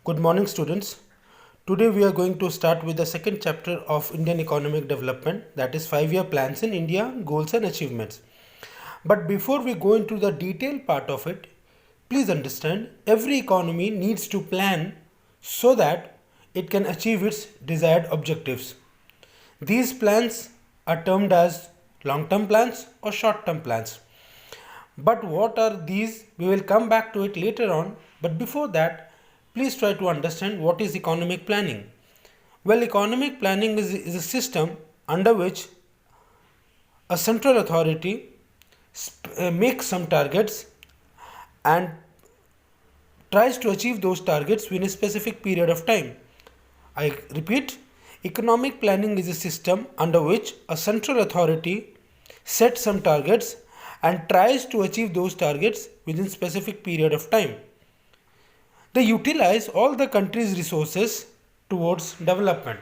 Good morning, students. Today we are going to start with the second chapter of Indian economic development, that is 5-year plans in India, goals and achievements. But before we go into the detailed part of it, please understand every economy needs to plan so that it can achieve its desired objectives. These plans are termed as long-term plans or short-term plans. But what are these? We will come back to it later on. But before that, please try to understand what is economic planning. Well, economic planning is a system under which a central authority makes some targets and tries to achieve those targets within a specific period of time. I repeat, economic planning is a system under which a central authority sets some targets and tries to achieve those targets within specific period of time. They utilize all the country's resources towards development.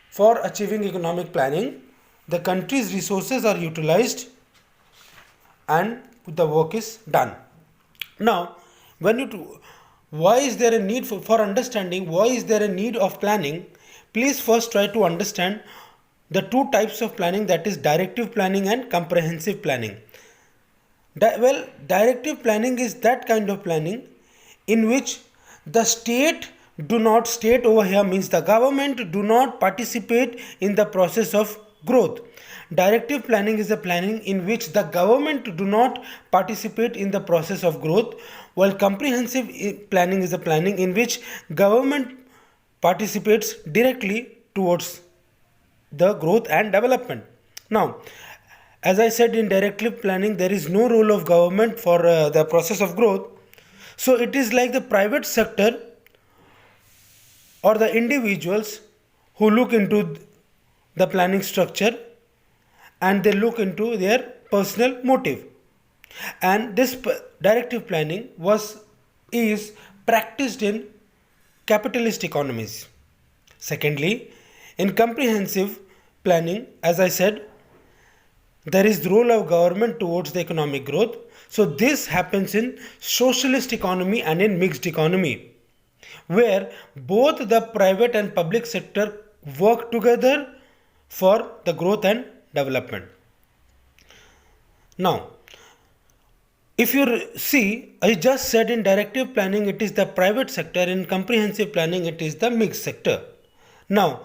For achieving economic planning, the country's resources are utilized and the work is done. Now, why is there a need for understanding why is there a need of planning? Please first try to understand the two types of planning, that is directive planning and comprehensive planning. Directive planning is that kind of planning in which the state over here means the government do not participate in the process of growth. Directive planning is a planning in which the government do not participate in the process of growth, while comprehensive planning is a planning in which government participates directly towards the growth and development. Now, as I said, in directive planning there is no role of government for the process of growth. So it is like the private sector or the individuals who look into the planning structure and they look into their personal motive. And this directive planning is practiced in capitalist economies. Secondly, in comprehensive planning, as I said, there is the role of government towards the economic growth. So this happens in socialist economy and in mixed economy, where both the private and public sector work together for the growth and development. Now, if you see, I just said in directive planning it is the private sector, in comprehensive planning it is the mixed sector. Now,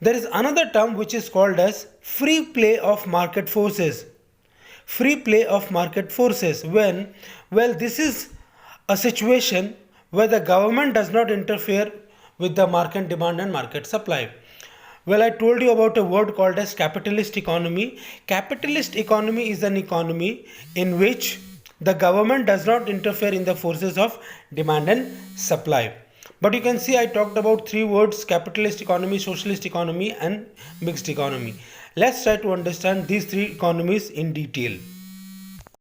there is another term which is called as free play of market forces. Free play of market forces this is a situation where the government does not interfere with the market demand and market supply. Well, I told you about a word called as capitalist economy. Capitalist economy is an economy in which the government does not interfere in the forces of demand and supply. But you can see I talked about three words: capitalist economy, socialist economy and mixed economy. Let's try to understand these three economies in detail.